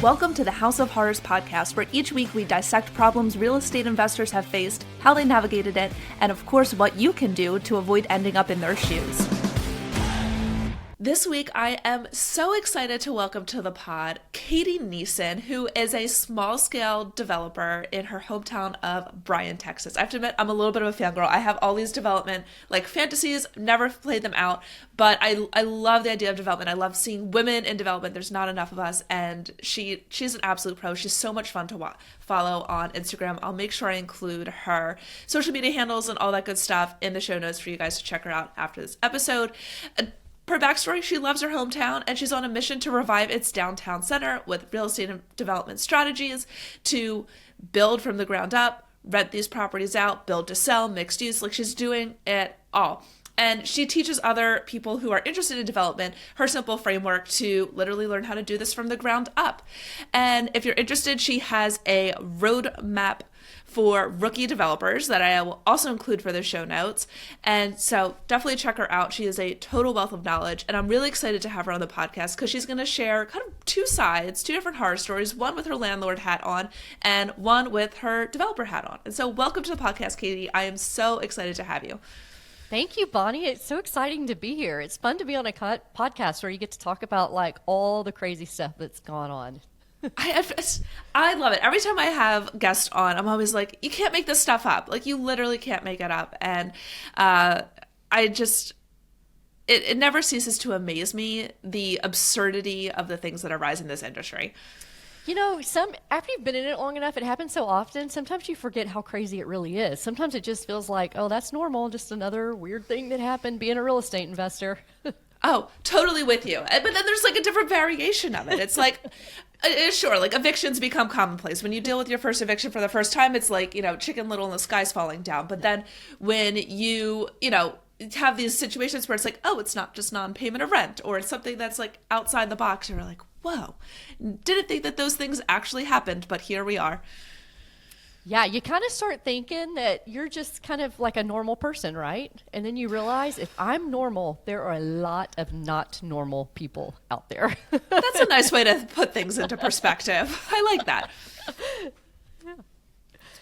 Welcome to the House of Horrors podcast, where each week we dissect problems real estate investors have faced, how they navigated it, and of course what you can do to avoid ending up in their shoes. This week, I am so excited to welcome to the pod Katie Neason, who is a small-scale developer in her hometown of Bryan, Texas. I have to admit, I'm a little bit of a fangirl. I have all these development, fantasies, never played them out, but I love the idea of development. I love seeing women in development. There's not enough of us, and she's an absolute pro. She's so much fun to follow on Instagram. I'll make sure I include her social media handles and all that good stuff in the show notes for you guys to check her out after this episode. Per backstory, she loves her hometown and she's on a mission to revive its downtown center with real estate and development strategies to build from the ground up, rent these properties out, build to sell, mixed use. She's doing it all. And she teaches other people who are interested in development her simple framework to literally learn how to do this from the ground up. And if you're interested, she has a roadmap for rookie developers that I will also include for the show notes. And so definitely check her out. She is a total wealth of knowledge. And I'm really excited to have her on the podcast because she's going to share kind of two sides, two different horror stories, one with her landlord hat on and one with her developer hat on. And so welcome to the podcast, Katie. I am so excited to have you. Thank you, Bonnie. It's so exciting to be here. It's fun to be on a podcast where you get to talk about all the crazy stuff that's gone on. I love it. Every time I have guests on, I'm always like, you can't make this stuff up. You literally can't make it up. And it never ceases to amaze me, the absurdity of the things that arise in this industry. You know, after you've been in it long enough, it happens so often, sometimes you forget how crazy it really is. Sometimes it just feels like, oh, that's normal, just another weird thing that happened being a real estate investor. Oh, totally with you. But then there's a different variation of it. It's sure, evictions become commonplace. When you deal with your first eviction for the first time, it's Chicken Little and the sky's falling down. But then when you have these situations where it's oh, it's not just non-payment of rent, or it's something that's outside the box, you're like, whoa, didn't think that those things actually happened, but here we are. Yeah, you kind of start thinking that you're just kind of like a normal person, right? And then you realize if I'm normal, there are a lot of not normal people out there. That's a nice way to put things into perspective. I like that. Yeah.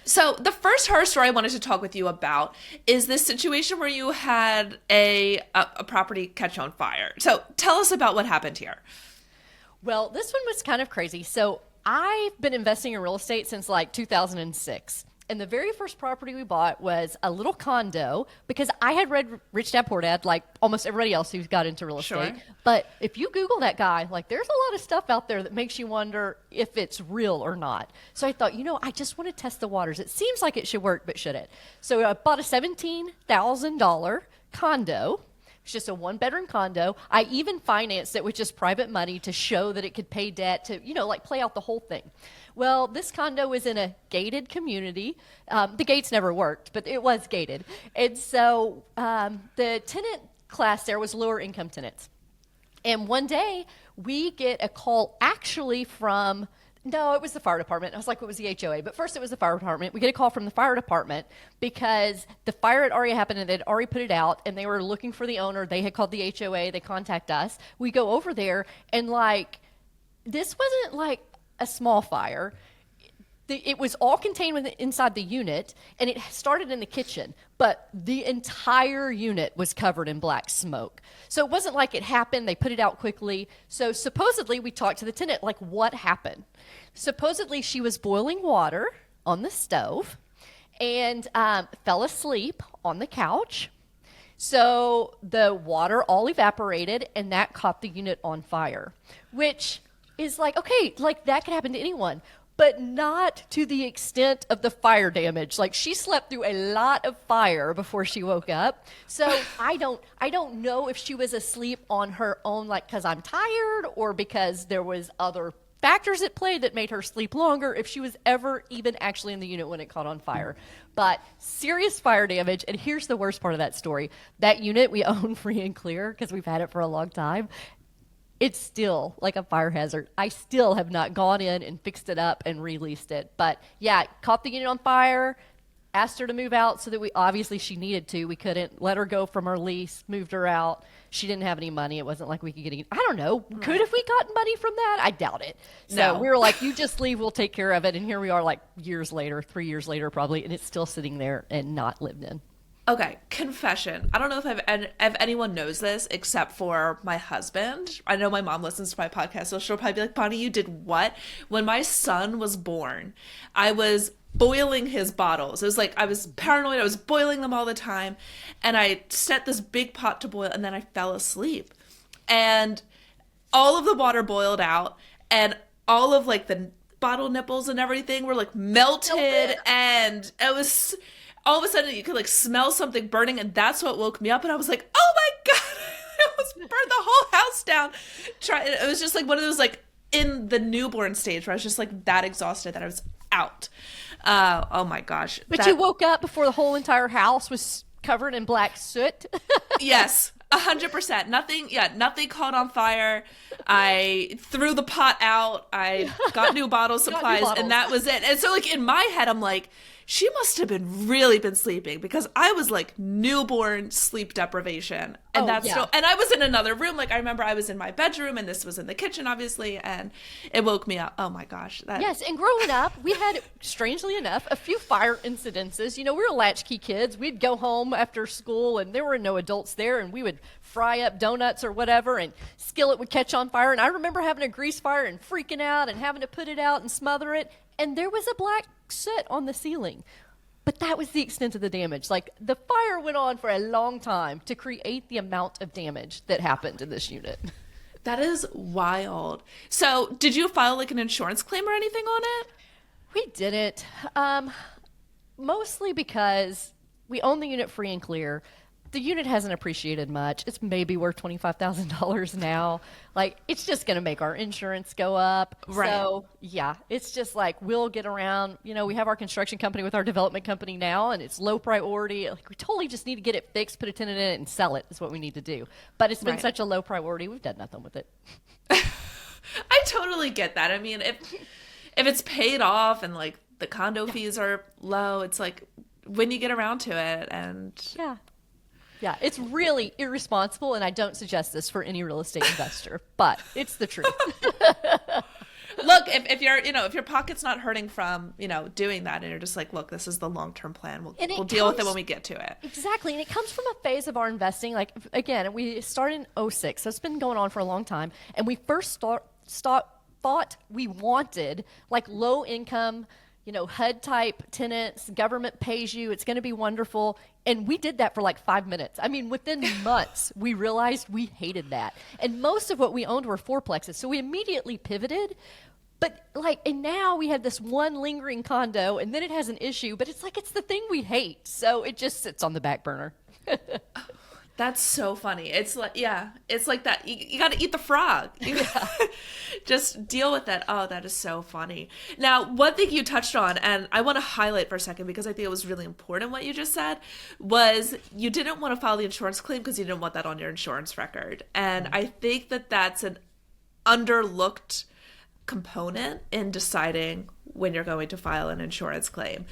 So the first horror story I wanted to talk with you about is this situation where you had a property catch on fire. So tell us about what happened here. Well, this one was kind of crazy. So I've been investing in real estate since 2006. And the very first property we bought was a little condo because I had read Rich Dad Poor Dad like almost everybody else who's got into real estate. Sure. But if you Google that guy, there's a lot of stuff out there that makes you wonder if it's real or not. So I thought, I just want to test the waters. It seems like it should work, but should it? So I bought a $17,000 condo. It's just a one-bedroom condo. I even financed it with just private money to show that it could pay debt to, play out the whole thing. Well, this condo is in a gated community. The gates never worked, but it was gated. And so the tenant class there was lower income tenants. And one day we get a call actually from... No, it was the fire department. I was like, it was the HOA. But first it was the fire department. We get a call from the fire department because the fire had already happened and they'd already put it out and they were looking for the owner. They had called the HOA. They contact us. We go over there and this wasn't a small fire. It was all contained inside the unit, and it started in the kitchen, but the entire unit was covered in black smoke. So it wasn't like it happened. They put it out quickly. So supposedly we talked to the tenant, what happened? Supposedly she was boiling water on the stove and fell asleep on the couch. So the water all evaporated, and that caught the unit on fire, which is okay, that could happen to anyone. But not to the extent of the fire damage. She slept through a lot of fire before she woke up. So I don't know if she was asleep on her own, because I'm tired, or because there was other factors at play that made her sleep longer, if she was ever even actually in the unit when it caught on fire. But serious fire damage, and here's the worst part of that story. That unit we own free and clear because we've had it for a long time. It's still like a fire hazard. I still have not gone in and fixed it up and released it. But yeah, caught the unit on fire. asked her to move out so that obviously she needed to. We couldn't let her go from her lease, moved her out. She didn't have any money. It wasn't like we could get any, I don't know. Right. Could have we gotten money from that? I doubt it. So we were like, you just leave, we'll take care of it. And here we are like years later, 3 years later probably, and it's still sitting there and not lived in. Okay, confession. I don't know if anyone knows this except for my husband. I know my mom listens to my podcast, so she'll probably be like, Bonnie, you did what? When my son was born, I was boiling his bottles. It was like I was paranoid. I was boiling them all the time. And I set this big pot to boil, and then I fell asleep. And all of the water boiled out, and all of like the bottle nipples and everything were like melted. And it was... all of a sudden you could like smell something burning, and that's what woke me up. And I was like, oh my God, I almost burned the whole house down. It was just like one of those like in the newborn stage where I was just like that exhausted that I was out. Oh my gosh. But you woke up before the whole entire house was covered in black soot. Yes, 100%. Nothing caught on fire. I threw the pot out. I got new bottle supplies, and that was it. And so like in my head, I'm like, she must have really been sleeping, because I was like newborn sleep deprivation. And and I was in another room. Like I remember I was in my bedroom, and this was in the kitchen, obviously, and it woke me up. Oh my gosh. Yes. And growing up, we had, strangely enough, a few fire incidences. You know, we were latchkey kids. We'd go home after school, and there were no adults there, and we would fry up donuts or whatever, and skillet would catch on fire. And I remember having a grease fire and freaking out and having to put it out and smother it. And there was a black soot on the ceiling. But that was the extent of the damage. Like, the fire went on for a long time to create the amount of damage that happened in this unit. That is wild. So did you file like an insurance claim or anything on it? We didn't. Mostly because we own the unit free and clear. The unit hasn't appreciated much. It's maybe worth $25,000 now. Like, it's just going to make our insurance go up. Right. So, yeah, it's just like we'll get around. You know, we have our construction company with our development company now, and it's low priority. Like, we totally just need to get it fixed, put a tenant in it, and sell it is what we need to do. But it's been such a low priority, we've done nothing with it. I totally get that. I mean, if it's paid off and, like, the condo fees are low, it's like when you get around to it and... Yeah, it's really irresponsible, and I don't suggest this for any real estate investor, but it's the truth. Look, if your pocket's not hurting from, doing that, and you're just like, look, this is the long-term plan. We'll deal with it when we get to it. Exactly, and it comes from a phase of our investing. Like, again, we started in 06, so it's been going on for a long time, and we first thought we wanted, like, low-income, HUD-type tenants, government pays you, it's going to be wonderful. And we did that for like 5 minutes. I mean, within months, we realized we hated that. And most of what we owned were fourplexes. So we immediately pivoted. But and now we have this one lingering condo, and then it has an issue, but it's like it's the thing we hate. So it just sits on the back burner. That's so funny. It's like, it's like that. You got to eat the frog. Just deal with it. Oh, that is so funny. Now, one thing you touched on, and I want to highlight for a second because I think it was really important what you just said, was you didn't want to file the insurance claim because you didn't want that on your insurance record. And I think that that's an underlooked component in deciding when you're going to file an insurance claim.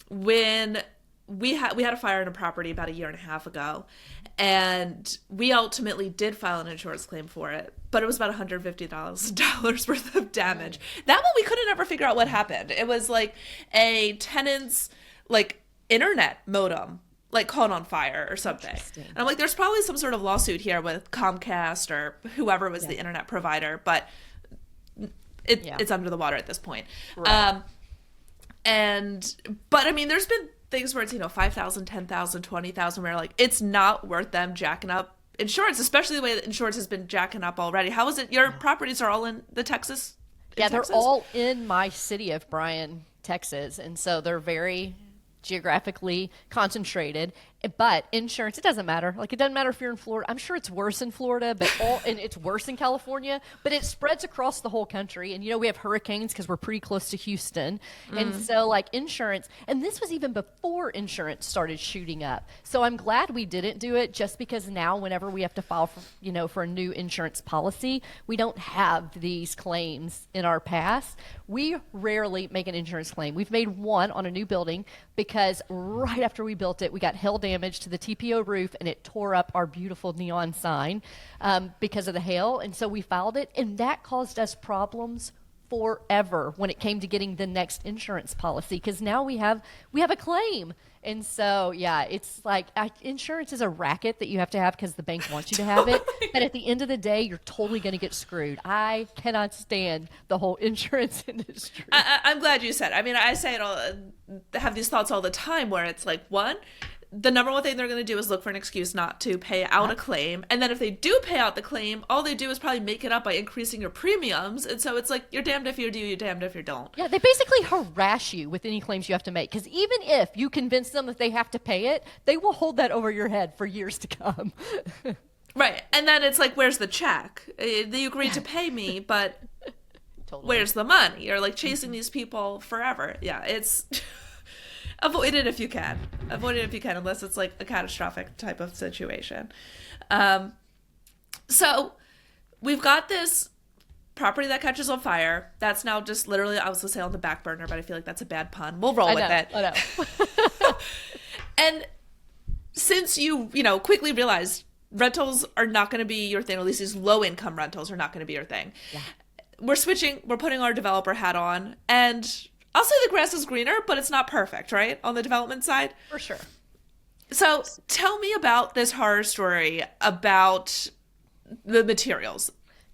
When we had a fire in a property about 1.5 years ago, and we ultimately did file an insurance claim for it, but it was about $150 worth of damage. That one we couldn't ever figure out what happened. It was like a tenant's like internet modem like caught on fire or something. And I'm like, there's probably some sort of lawsuit here with Comcast or whoever was the internet provider, but it's under the water at this point. Right. But I mean, there's been things where it's, $5,000, $10,000, $20,000, where like it's not worth them jacking up insurance, especially the way that insurance has been jacking up already. How is it? Your properties are all in the Texas? They're all in my city of Bryan, Texas, and so they're very geographically concentrated. But insurance, it doesn't matter. Like, it doesn't matter if you're in Florida. I'm sure it's worse in Florida, and it's worse in California, but it spreads across the whole country. And, we have hurricanes because we're pretty close to Houston. And so, like, insurance, and this was even before insurance started shooting up. So I'm glad we didn't do it, just because now whenever we have to file for a new insurance policy, we don't have these claims in our past. We rarely make an insurance claim. We've made one on a new building because right after we built it, we got hail damage to the TPO roof, and it tore up our beautiful neon sign because of the hail. And so we filed it, and that caused us problems forever when it came to getting the next insurance policy, because now we have a claim. And so, yeah, it's like insurance is a racket that you have to have because the bank wants you to have it. But at the end of the day, you're totally going to get screwed. I cannot stand the whole insurance industry. I'm glad you said it. I mean, I say it all, have these thoughts all the time where it's like, one, the number one thing they're going to do is look for an excuse not to pay out a claim. And then if they do pay out the claim, all they do is probably make it up by increasing your premiums. And so it's like, you're damned if you do, you're damned if you don't. Yeah, they basically harass you with any claims you have to make. Because even if you convince them that they have to pay it, they will hold that over your head for years to come. Right. And then it's like, where's the check? You agreed to pay me, but totally. Where's the money? You're like chasing these people forever. Yeah, it's... Avoid it if you can. Avoid it if you can, unless it's like a catastrophic type of situation. So we've got this property that catches on fire. That's now just literally, I was going to say on the back burner, but I feel like that's a bad pun. We'll roll with it. I know. And since you quickly realized rentals are not going to be your thing, or at least these low income rentals are not going to be your thing. Yeah. We're putting our developer hat on, and I'll say the grass is greener, but it's not perfect, right? On the development side? For sure. So tell me about this horror story about the materials.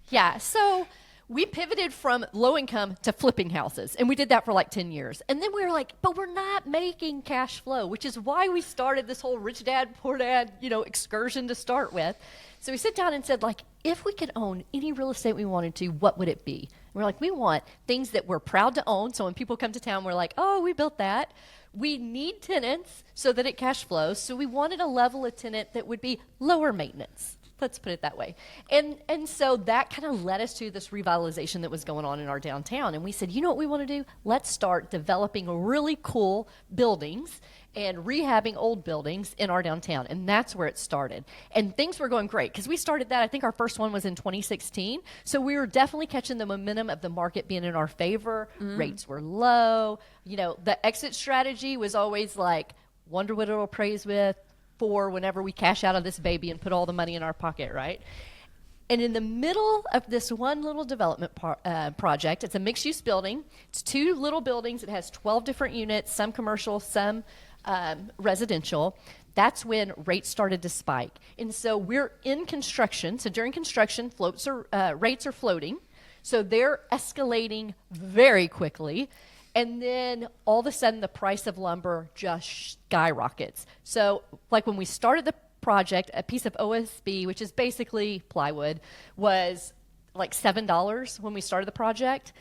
Yeah, so we pivoted from low income to flipping houses, and we did that for like 10 years. And then we were like, but we're not making cash flow, which is why we started this whole rich dad, poor dad, excursion to start with. So we sit down and said, like, if we could own any real estate we wanted to, what would it be? We're like, we want things that we're proud to own. So when people come to town, we're like, oh, we built that. We need tenants so that it cash flows. So we wanted a level of tenant that would be lower maintenance. Let's put it that way. And so that kind of led us to this revitalization that was going on in our downtown. And we said, you know what we want to do? Let's start developing really cool buildings and rehabbing old buildings in our downtown. And that's where it started. And things were going great because we started that. I think our first one was in 2016. So we were definitely catching the momentum of the market being in our favor. Rates were low. The exit strategy was always like, wonder what it'll appraise with for whenever we cash out of this baby and put all the money in our pocket, right? And in the middle of this one little development project, it's a mixed-use building. It's 2 little buildings. It has 12 different units, some commercial, some residential. That's when rates started to spike. And so we're in construction. So during construction, rates are floating. So they're escalating very quickly. And then all of a sudden, the price of lumber just skyrockets. So like when we started the project, a piece of OSB, which is basically plywood, was like $7 when we started the project.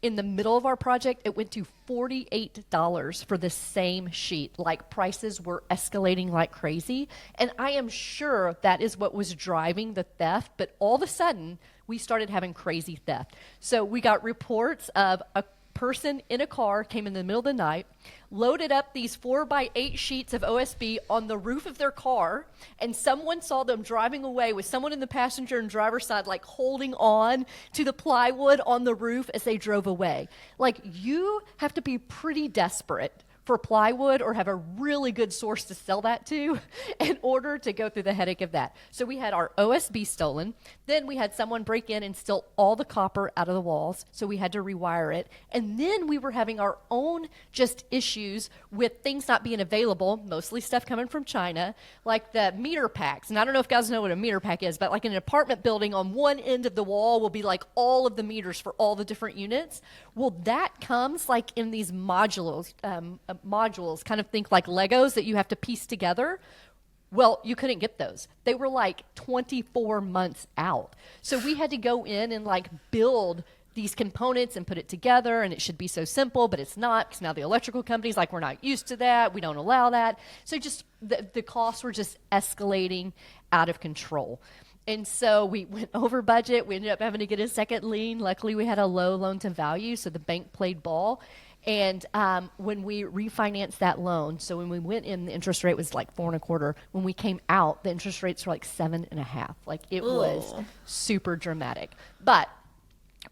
In the middle of our project, it went to $48 for the same sheet. Like, prices were escalating like crazy. And I am sure that is what was driving the theft. But all of a sudden, we started having crazy theft. So we got reports of a person in a car came in the middle of the night, loaded up these 4x8 sheets of OSB on the roof of their car, and someone saw them driving away with someone in the passenger and driver's side, like holding on to the plywood on the roof as they drove away. Like, you have to be pretty desperate for plywood or have a really good source to sell that to in order to go through the headache of that. So we had our OSB stolen. Then we had someone break in and steal all the copper out of the walls. So we had to rewire it. And then we were having our own just issues with things not being available, mostly stuff coming from China, like the meter packs. And I don't know if guys know what a meter pack is, but like in an apartment building, on one end of the wall will be like all of the meters for all the different units. Well, that comes like in these modules, kind of think like Legos that you have to piece together. Well, you couldn't get those. They were like 24 months out. So we had to go in and like build these components and put it together, and it should be so simple, but it's not, because now the electrical company's like, we're not used to that, we don't allow that. So just the costs were just escalating out of control. And so we went over budget. We ended up having to get a second lien. Luckily, we had a low loan to value, so the bank played ball. And when we refinanced that loan, so when we went in, the interest rate was like 4.25. When we came out, the interest rates were like 7.5. Like, it was super dramatic. But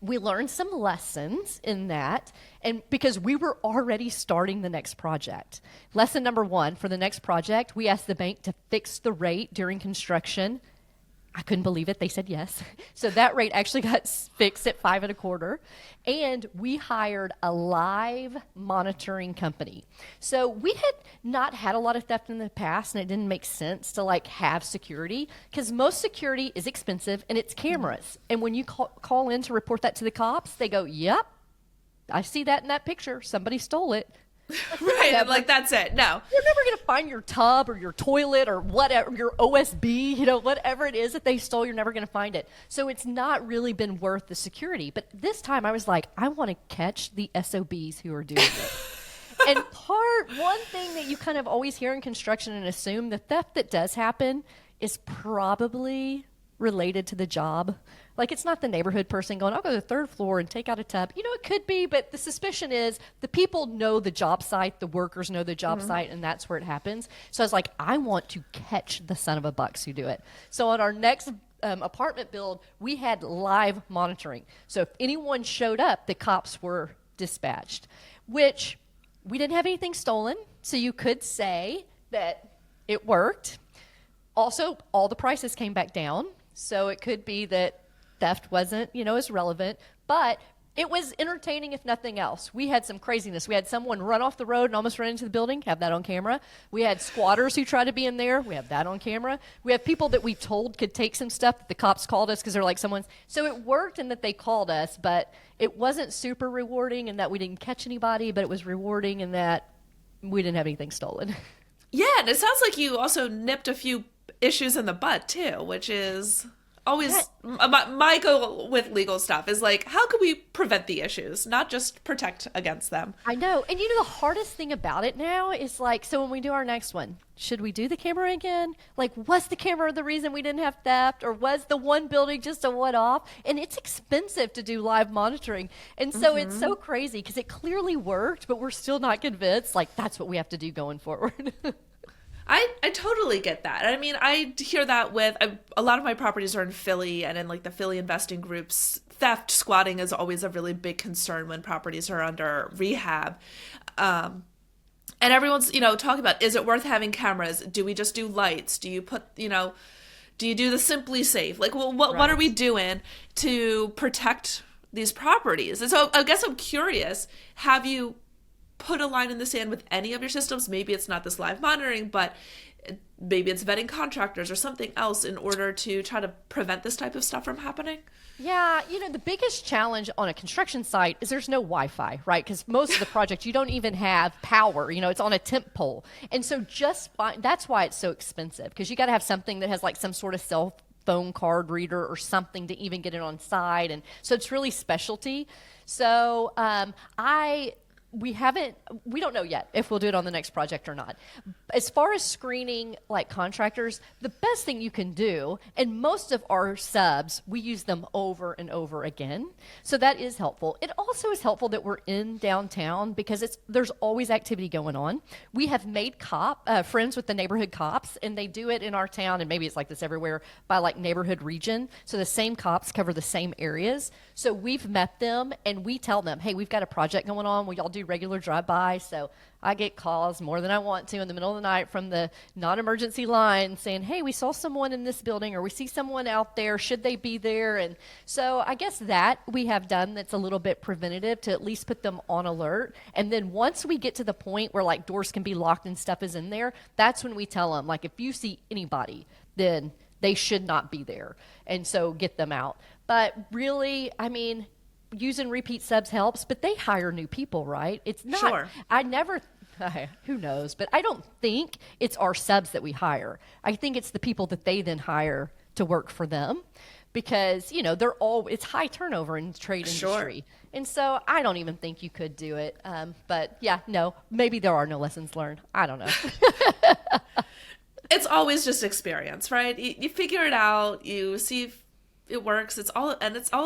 we learned some lessons in that, and because we were already starting the next project. Lesson number 1, for the next project, we asked the bank to fix the rate during construction. I couldn't believe it. They said yes. So that rate actually got fixed at 5.25. And we hired a live monitoring company. So we had not had a lot of theft in the past, and it didn't make sense to like have security, because most security is expensive and it's cameras. And when you call in to report that to the cops, they go, yep, I see that in that picture. Somebody stole it. Right, and like, that's it. No. You're never going to find your tub or your toilet or whatever, your OSB, you know, whatever it is that they stole, you're never going to find it. So it's not really been worth the security. But this time I was like, I want to catch the SOBs who are doing it. And one thing that you kind of always hear in construction and assume, the theft that does happen is probably related to the job. Like, it's not the neighborhood person going, I'll go to the 3rd floor and take out a tub. You know, it could be, but the suspicion is the people know the job site, the workers know the job site, and that's where it happens. So I was like, I want to catch the son of a bucks who do it. So on our next apartment build, we had live monitoring. So if anyone showed up, the cops were dispatched, which we didn't have anything stolen. So you could say that it worked. Also, all the prices came back down. So it could be that theft wasn't, as relevant, but it was entertaining if nothing else. We had some craziness. We had someone run off the road and almost run into the building, have that on camera. We had squatters who tried to be in there, we have that on camera. We have people that we told could take some stuff that the cops called us because they're like so it worked in that they called us, but it wasn't super rewarding in that we didn't catch anybody, but it was rewarding in that we didn't have anything stolen. Yeah, and it sounds like you also nipped a few issues in the butt too, which is always my goal with legal stuff is like, how can we prevent the issues, not just protect against them? I know. And the hardest thing about it now is like, so when we do our next one, should we do the camera again? Like, was the camera the reason we didn't have theft, or was the one building just a one-off? And it's expensive to do live monitoring. And so it's so crazy because it clearly worked, but we're still not convinced. Like, that's what we have to do going forward. I totally get that. I mean, I hear that with a lot of my properties are in Philly, and in like the Philly investing groups, theft, squatting is always a really big concern when properties are under rehab. And everyone's, talking about, is it worth having cameras? Do we just do lights? Do you put, do you do the Simply Safe? Like, well, what are we doing to protect these properties? And so I guess I'm curious, have you put a line in the sand with any of your systems? Maybe it's not this live monitoring, but maybe it's vetting contractors or something else in order to try to prevent this type of stuff from happening? Yeah, the biggest challenge on a construction site is there's no Wi-Fi, right? Because most of the projects, you don't even have power. It's on a temp pole. And so that's why it's so expensive, because you got to have something that has like some sort of cell phone card reader or something to even get it on site. And so it's really specialty. So we don't know yet if we'll do it on the next project or not. As far as screening like contractors, the best thing you can do, and most of our subs, we use them over and over again. So that is helpful. It also is helpful that we're in downtown because there's always activity going on. We have made friends with the neighborhood cops, and they do it in our town, and maybe it's like this everywhere, by like neighborhood region. So the same cops cover the same areas. So we've met them, and we tell them, hey, we've got a project going on. Will y'all do regular drive-by? So I get calls more than I want to in the middle of the night from the non-emergency line saying, hey, we saw someone in this building, or we see someone out there. Should they be there? And so I guess that we have done that's a little bit preventative to at least put them on alert. And then once we get to the point where like doors can be locked and stuff is in there, that's when we tell them, like, if you see anybody, then they should not be there. And so get them out. But really, I mean, using repeat subs helps, but they hire new people, right? It's not, sure. Who knows? But I don't think it's our subs that we hire. I think it's the people that they then hire to work for them. because, it's high turnover in the trade industry. And so I don't even think you could do it. But yeah, no, maybe there are no lessons learned. I don't know. It's always just experience, right? You figure it out, you see if it works. It's all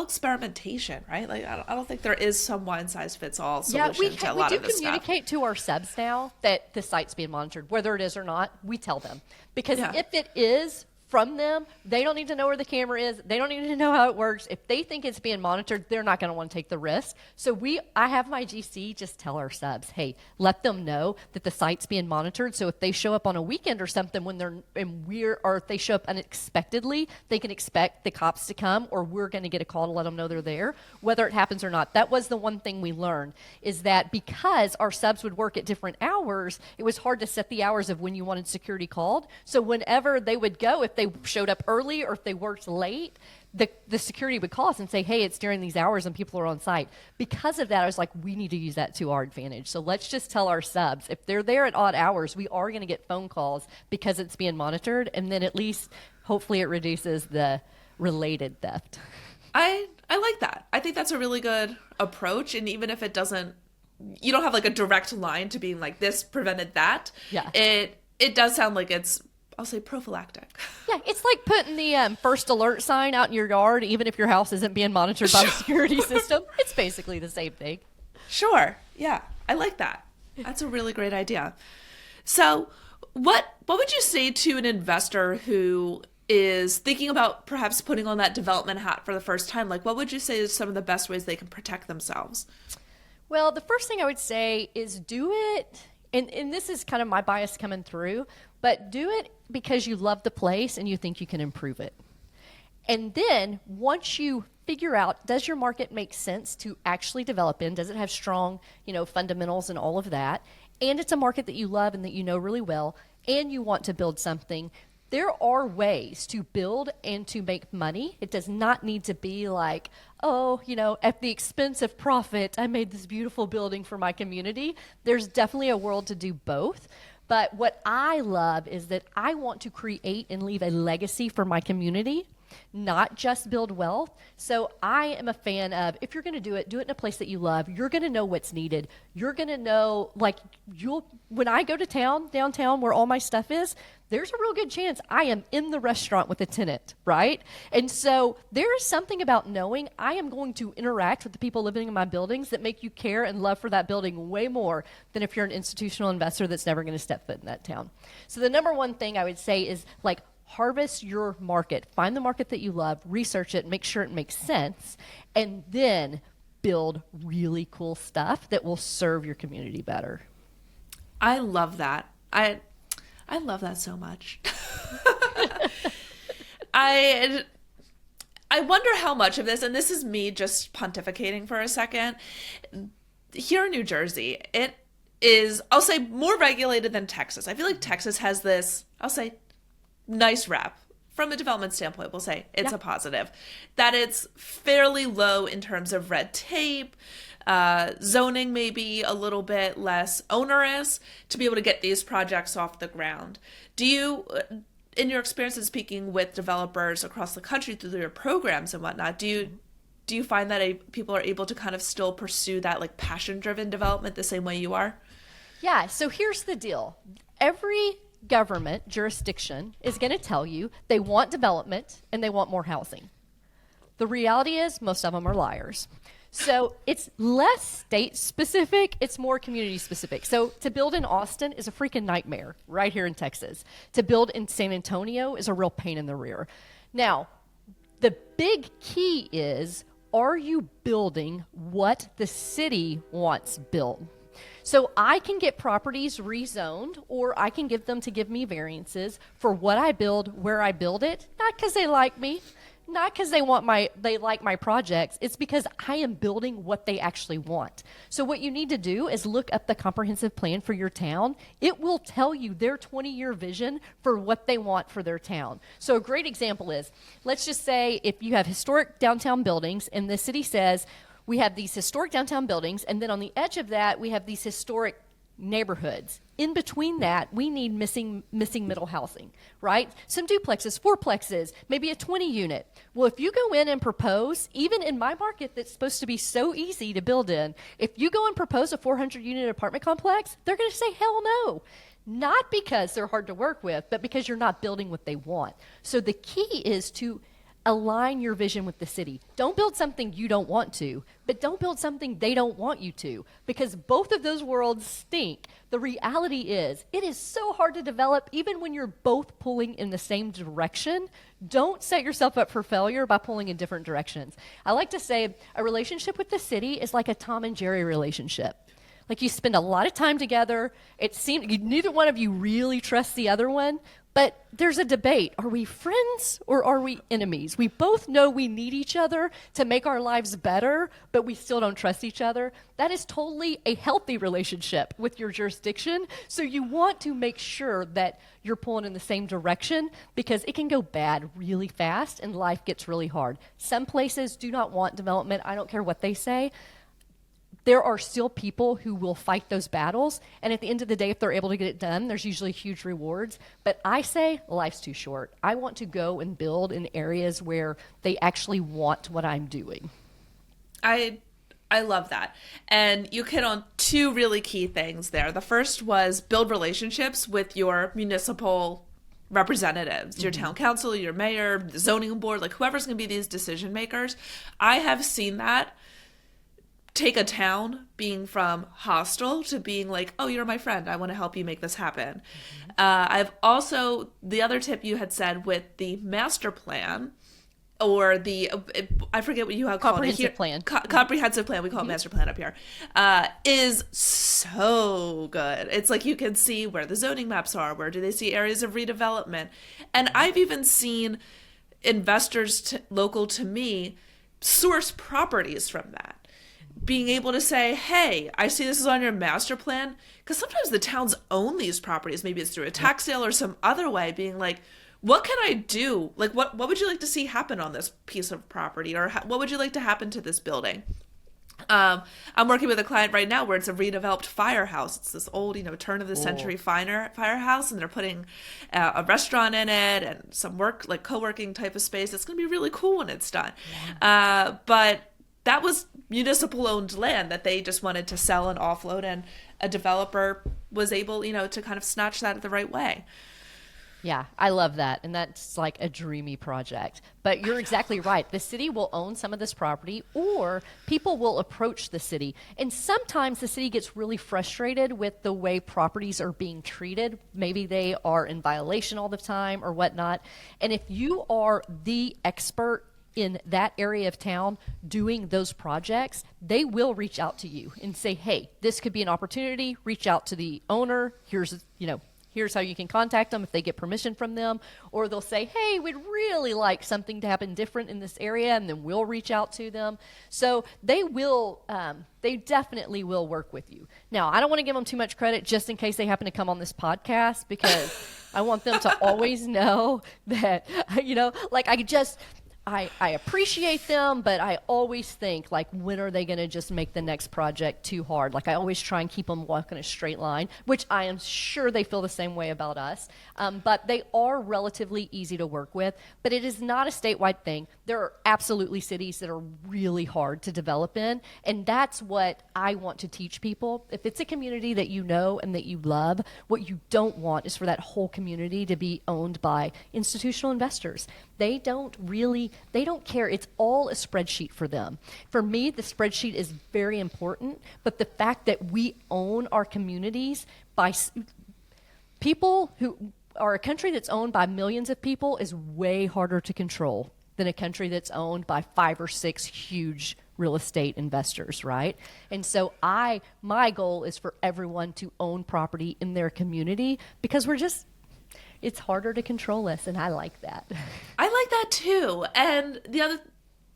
experimentation, right? Like I don't think there is some one size fits all solution to a lot of this stuff. We do communicate to our subs now that the site's being monitored, whether it is or not. We tell them, because if it is from them, they don't need to know where the camera is. They don't need to know how it works. If they think it's being monitored, they're not going to want to take the risk. So I have my GC just tell our subs, hey, let them know that the site's being monitored. So if they show up on a weekend or something or if they show up unexpectedly, they can expect the cops to come, or we're going to get a call to let them know they're there, whether it happens or not. That was the one thing we learned, is that because our subs would work at different hours, it was hard to set the hours of when you wanted security called. So whenever they would go, if they showed up early or if they worked late, the security would call us and say, hey, it's during these hours and people are on site. Because of that, I was like, we need to use that to our advantage. So let's just tell our subs, if they're there at odd hours, we are going to get phone calls because it's being monitored. And then at least, hopefully, it reduces the related theft. I like that. I think that's a really good approach. And even if it doesn't, you don't have like a direct line to being like, this prevented that. Yeah. It does sound like it's, I'll say, prophylactic. Yeah, it's like putting the first alert sign out in your yard, even if your house isn't being monitored by the security system. It's basically the same thing. Sure. Yeah, I like that. That's a really great idea. So what would you say to an investor who is thinking about perhaps putting on that development hat for the first time? Like, what would you say is some of the best ways they can protect themselves? Well, the first thing I would say is do it, and this is kind of my bias coming through, but do it because you love the place and you think you can improve it. And then once you figure out, does your market make sense to actually develop in? Does it have strong, fundamentals and all of that? And it's a market that you love and that you know really well, and you want to build something. There are ways to build and to make money. It does not need to be like, at the expense of profit, I made this beautiful building for my community. There's definitely a world to do both. But what I love is that I want to create and leave a legacy for my community, not just build wealth. So I am a fan of, if you're going to do it in a place that you love. You're going to know what's needed. You're going to know, when I go to downtown where all my stuff is, there's a real good chance I am in the restaurant with a tenant, right? And so there is something about knowing I am going to interact with the people living in my buildings that make you care and love for that building way more than if you're an institutional investor that's never going to step foot in that town. So the number one thing I would say is harvest your market. Find the market that you love, research it, make sure it makes sense, and then build really cool stuff that will serve your community better. I love that. I love that so much. I wonder how much of this, and this is me just pontificating for a second, here in New Jersey, it is, I'll say, more regulated than Texas. I feel like Texas has this, I'll say, nice rep. From a development standpoint, we'll say it's a positive. That it's fairly low in terms of red tape, zoning maybe a little bit less onerous to be able to get these projects off the ground. Do you, in your experience in speaking with developers across the country through your programs and whatnot, do you find that people are able to kind of still pursue that passion-driven development the same way you are? Yeah, so here's the deal. Every government jurisdiction is going to tell you they want development and they want more housing. The reality is most of them are liars. So it's less state specific, it's more community specific. So to build in Austin is a freaking nightmare right here in Texas. To build in San Antonio is a real pain in the rear. Now, the big key is, are you building what the city wants built? So I can get properties rezoned, or I can give them to give me variances for what I build, where I build it, not because they like me, not because they like my projects. It's because I am building what they actually want. So what you need to do is look up the comprehensive plan for your town. It will tell you their 20-year vision for what they want for their town. So a great example is, let's just say if you have historic downtown buildings and the city says, we have these historic downtown buildings, and then on the edge of that, we have these historic neighborhoods. In between that, we need missing middle housing, right? Some duplexes, fourplexes, maybe a 20 unit. Well, if you go in and propose, even in my market that's supposed to be so easy to build in, if you go and propose a 400 unit apartment complex, they're going to say hell no. Not because they're hard to work with, but because you're not building what they want. So the key is to align your vision with the city. Don't build something you don't want to, but don't build something they don't want you to, because both of those worlds stink. The reality is, it is so hard to develop even when you're both pulling in the same direction. Don't set yourself up for failure by pulling in different directions. I like to say a relationship with the city is like a Tom and Jerry relationship. Like, you spend a lot of time together. It seems neither one of you really trusts the other one, but there's a debate. Are we friends or are we enemies? We both know we need each other to make our lives better, but we still don't trust each other. That is totally a healthy relationship with your jurisdiction. So you want to make sure that you're pulling in the same direction, because it can go bad really fast and life gets really hard. Some places do not want development. I don't care what they say. There are still people who will fight those battles, and at the end of the day, if they're able to get it done, there's usually huge rewards. But I say life's too short. I want to go and build in areas where they actually want what I'm doing. I love that. And you hit on two really key things there. The first was build relationships with your municipal representatives, your town council, your mayor, the zoning board, like whoever's going to be these decision makers. I have seen that take a town being from hostile to being like, oh, you're my friend, I want to help you make this happen. I've also, the other tip you had said with the master plan, or the, I forget what you have called it here. Comprehensive plan, we call it master plan up here, is so good. It's like you can see where the zoning maps are, where do they see areas of redevelopment. And I've even seen investors local to me source properties from that. Being able to say, hey, I see this is on your master plan, because sometimes the towns own these properties. Maybe it's through a tax sale or some other way, being like, what can I do? Like, what would you like to see happen on this piece of property? Or what would you like to happen to this building? I'm working with a client right now where it's a redeveloped firehouse. It's this old, turn of the century firehouse, and they're putting a restaurant in it and some work, like co-working type of space. It's going to be really cool when it's done. Yeah. But that was municipal owned land that they just wanted to sell and offload, and a developer was able, to kind of snatch that the right way. Yeah, I love that. And that's like a dreamy project. But you're exactly right. The city will own some of this property, or people will approach the city. And sometimes the city gets really frustrated with the way properties are being treated. Maybe they are in violation all the time or whatnot. And if you are the expert in that area of town doing those projects, they will reach out to you and say, hey, this could be an opportunity. Reach out to the owner. Here's how you can contact them if they get permission from them. Or they'll say, hey, we'd really like something to happen different in this area, and then we'll reach out to them. So they definitely will work with you. Now, I don't want to give them too much credit just in case they happen to come on this podcast, because I want them to always know that, I appreciate them, but I always think, like, when are they going to just make the next project too hard? Like, I always try and keep them walking a straight line, which I am sure they feel the same way about us. But they are relatively easy to work with, but it is not a statewide thing. There are absolutely cities that are really hard to develop in, and that's what I want to teach people. If it's a community that you know and that you love, what you don't want is for that whole community to be owned by institutional investors. They don't care. It's all a spreadsheet for them. For me, the spreadsheet is very important, but the fact that we own our communities by people who are a country that's owned by millions of people is way harder to control than a country that's owned by 5 or 6 huge real estate investors, right? And so my goal is for everyone to own property in their community, because it's harder to control us, and I like that. I like that too. And the other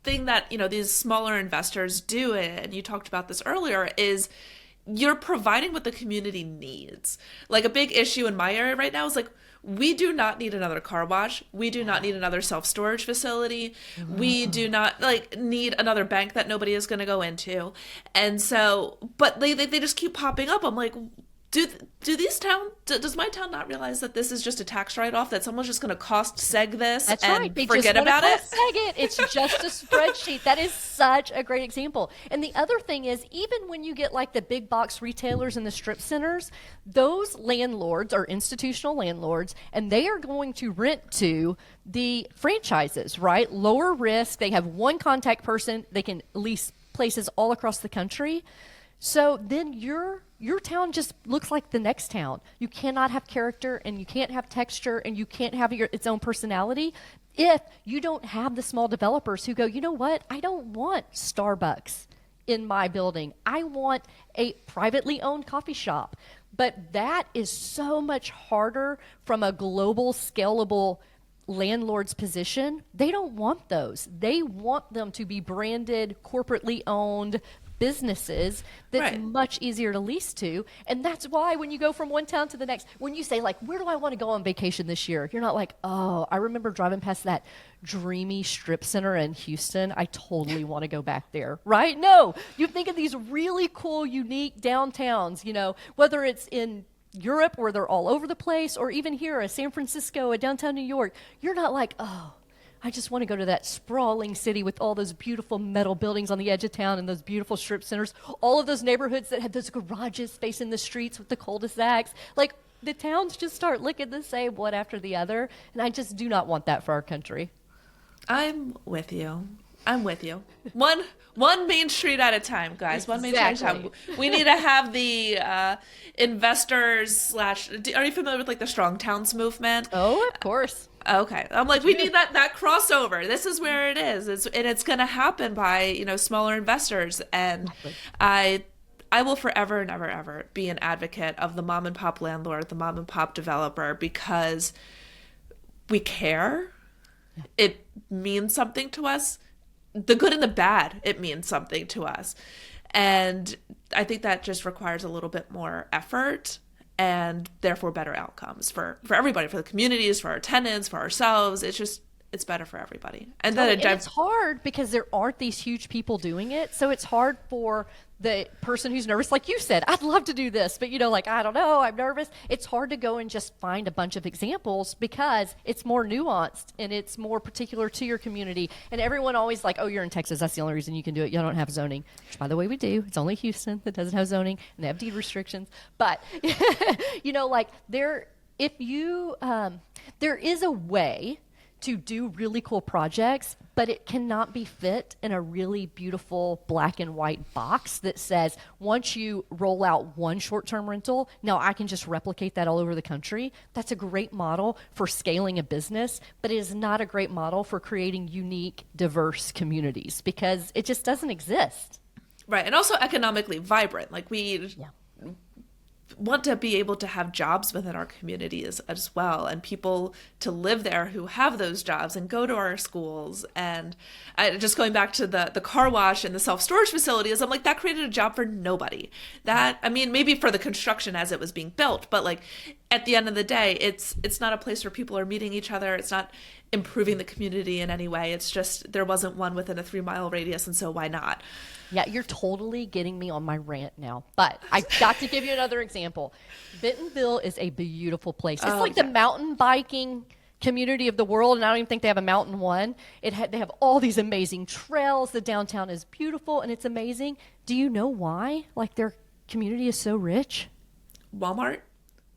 thing that, these smaller investors do, and you talked about this earlier, is you're providing what the community needs. Like, a big issue in my area right now is, like, we do not need another car wash. We do not need another self-storage facility. We do not need another bank that nobody is going to go into. And so, but they just keep popping up. I'm like, Does my town not realize that this is just a tax write-off, that someone's just going to cost seg this That's and right. They forget just about it? Seg it? It's just a spreadsheet. That is such a great example. And the other thing is, even when you get like the big box retailers and the strip centers, those landlords are institutional landlords, and they are going to rent to the franchises, right? Lower risk. They have one contact person. They can lease places all across the country. So then your town just looks like the next town. You cannot have character, and you can't have texture, and you can't have its own personality if you don't have the small developers who go, you know what? I don't want Starbucks in my building. I want a privately owned coffee shop. But that is so much harder from a global, scalable landlord's position. They don't want those. They want them to be branded, corporately owned businesses that's much easier to lease to. And that's why when you go from one town to the next, when you say like, where do I want to go on vacation this year? You're not like, oh, I remember driving past that dreamy strip center in Houston. I totally want to go back there, right? No, you think of these really cool, unique downtowns, you know, whether it's in Europe where they're all over the place, or even here, a San Francisco, a downtown New York. You're not like, oh, I just want to go to that sprawling city with all those beautiful metal buildings on the edge of town and those beautiful strip centers, all of those neighborhoods that have those garages facing the streets with the cul-de-sacs. Like, the towns just start looking the same one after the other, and I just do not want that for our country. I'm with you. One main street at a time, guys. One main street at a time. We need to have the investors / are you familiar with like the Strong Towns movement? Oh, of course. Okay. I'm like, we need that crossover. This is where it is. It's going to happen by, you know, smaller investors. And exactly. I will forever and ever, ever be an advocate of the mom and pop landlord, the mom and pop developer, because we care. Yeah. It means something to us. The good and the bad, it means something to us. And I think that just requires a little bit more effort, and therefore better outcomes for everybody, for the communities, for our tenants, for ourselves. It's better for everybody. And then it's hard because there aren't these huge people doing it. So it's hard for the person who's nervous. Like you said, I'd love to do this, but you know, like, I don't know, I'm nervous. It's hard to go and just find a bunch of examples because it's more nuanced and it's more particular to your community. And everyone always like, oh, you're in Texas, that's the only reason you can do it. You don't have zoning, which by the way, we do. It's only Houston that doesn't have zoning, and they have deed restrictions. But you know, like there is a way to do really cool projects, but it cannot be fit in a really beautiful black and white box that says, once you roll out one short-term rental, now I can just replicate that all over the country. That's a great model for scaling a business, but it is not a great model for creating unique, diverse communities because it just doesn't exist. Right, and also economically vibrant. Like we want to be able to have jobs within our community as well, and people to live there who have those jobs and go to our schools. And just going back to the car wash and the self-storage facilities, I'm like, that created a job for nobody. That, I mean, maybe for the construction as it was being built, but like at the end of the day, it's not a place where people are meeting each other. It's not improving the community in any way. It's just there wasn't one within a 3-mile radius, and so why not? Yeah, you're totally getting me on my rant now. But I got to give you another example. Bentonville is a beautiful place. It's like the mountain biking community of the world, and I don't even think they have a mountain one. They have all these amazing trails. The downtown is beautiful, and it's amazing. Do you know why? Like, their community is so rich? Walmart?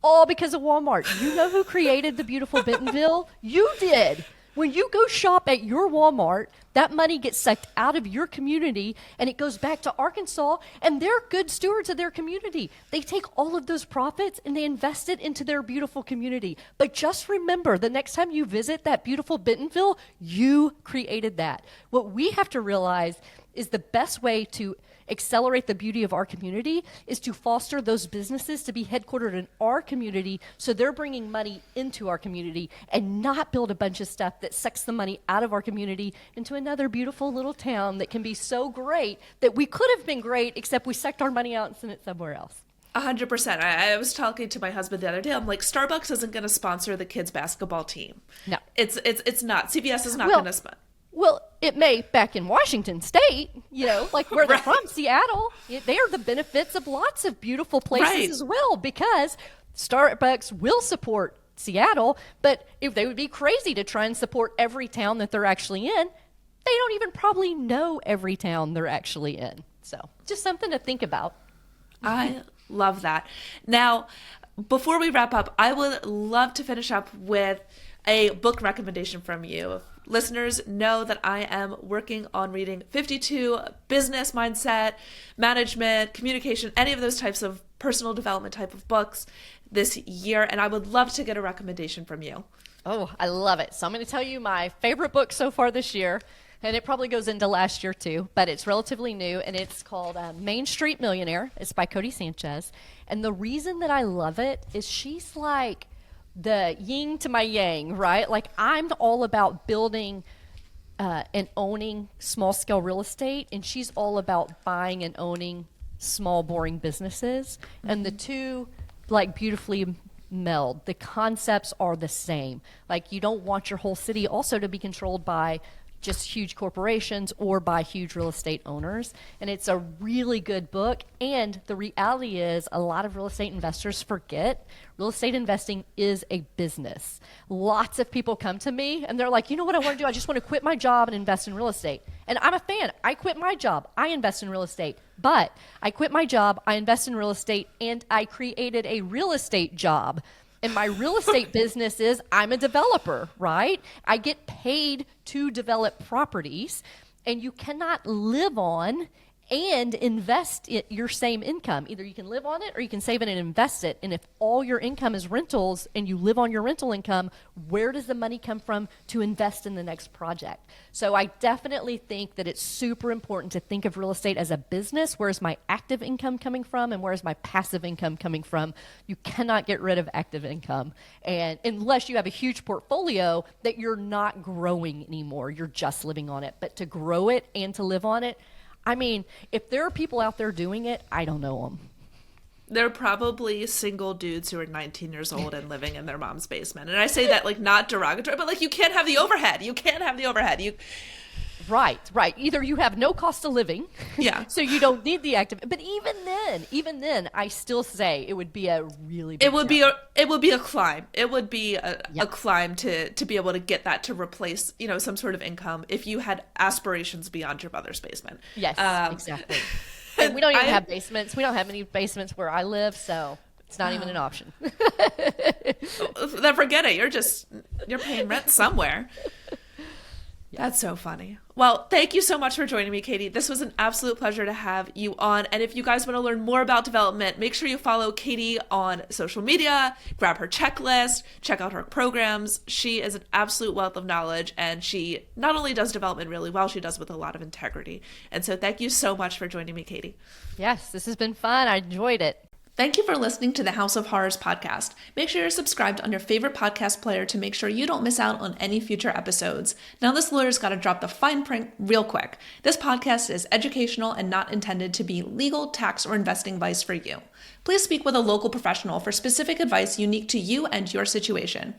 All because of Walmart. You know who created the beautiful Bentonville? You did. When you go shop at your Walmart, that money gets sucked out of your community and it goes back to Arkansas, and they're good stewards of their community. They take all of those profits and they invest it into their beautiful community. But just remember, the next time you visit that beautiful Bentonville, you created that. What we have to realize is the best way to accelerate the beauty of our community is to foster those businesses to be headquartered in our community, so they're bringing money into our community, and not build a bunch of stuff that sucks the money out of our community into another beautiful little town that can be so great that we could have been great, except we sucked our money out and sent it somewhere else. 100%. I was talking to my husband the other day. I'm like, Starbucks isn't going to sponsor the kids' basketball team. No. It's not. CVS is not going to sponsor. Well, it may back in Washington State, like where they're from, Seattle, they are the benefits of lots of beautiful places as well, because Starbucks will support Seattle, but if they would be crazy to try and support every town that they're actually in, they don't even probably know every town they're actually in. So just something to think about. I love that. Now, before we wrap up, I would love to finish up with a book recommendation from you. Listeners know that I am working on reading 52 business mindset, management, communication, any of those types of personal development type of books this year, and I would love to get a recommendation from you. Oh, I love it. So I'm going to tell you my favorite book so far this year, and it probably goes into last year too, but it's relatively new, and it's called Main Street Millionaire. It's by Codie Sanchez, and the reason that I love it is she's like the yin to my yang, right? Like, I'm all about building and owning small-scale real estate, and she's all about buying and owning small, boring businesses, and the two like beautifully meld. The concepts are the same. Like, you don't want your whole city also to be controlled by just huge corporations or by huge real estate owners. And it's a really good book. And the reality is, a lot of real estate investors forget real estate investing is a business. Lots of people come to me and they're like, you know what I want to do? I just want to quit my job and invest in real estate. And I'm a fan. I quit my job. I invest in real estate. But I quit my job, I invest in real estate, and I created a real estate job. And my real estate business is, I'm a developer, right? I get paid to develop properties, and you cannot live on and invest your same income. Either you can live on it or you can save it and invest it. And if all your income is rentals and you live on your rental income, where does the money come from to invest in the next project? So I definitely think that it's super important to think of real estate as a business. Where's my active income coming from and where's my passive income coming from? You cannot get rid of active income, and unless you have a huge portfolio that you're not growing anymore, you're just living on it. But to grow it and to live on it, I mean, if there are people out there doing it, I don't know them. They're probably single dudes who are 19 years old and living in their mom's basement. And I say that like not derogatory, but like you can't have the overhead. You can't have the overhead. Right. Either you have no cost of living, so you don't need the active. But even then, I still say it would be a really big challenge. It would be a climb. It would be a climb to be able to get that to replace, some sort of income if you had aspirations beyond your mother's basement. Yes, exactly. And we don't even have basements. We don't have any basements where I live, so it's not even an option. Then forget it. You're paying rent somewhere. That's so funny. Well, thank you so much for joining me, Katie. This was an absolute pleasure to have you on. And if you guys want to learn more about development, make sure you follow Katie on social media, grab her checklist, check out her programs. She is an absolute wealth of knowledge, and she not only does development really well, she does it with a lot of integrity. And so thank you so much for joining me, Katie. Yes, this has been fun. I enjoyed it. Thank you for listening to the House of Horrors podcast. Make sure you're subscribed on your favorite podcast player to make sure you don't miss out on any future episodes. Now, this lawyer's got to drop the fine print real quick. This podcast is educational and not intended to be legal, tax, or investing advice for you. Please speak with a local professional for specific advice unique to you and your situation.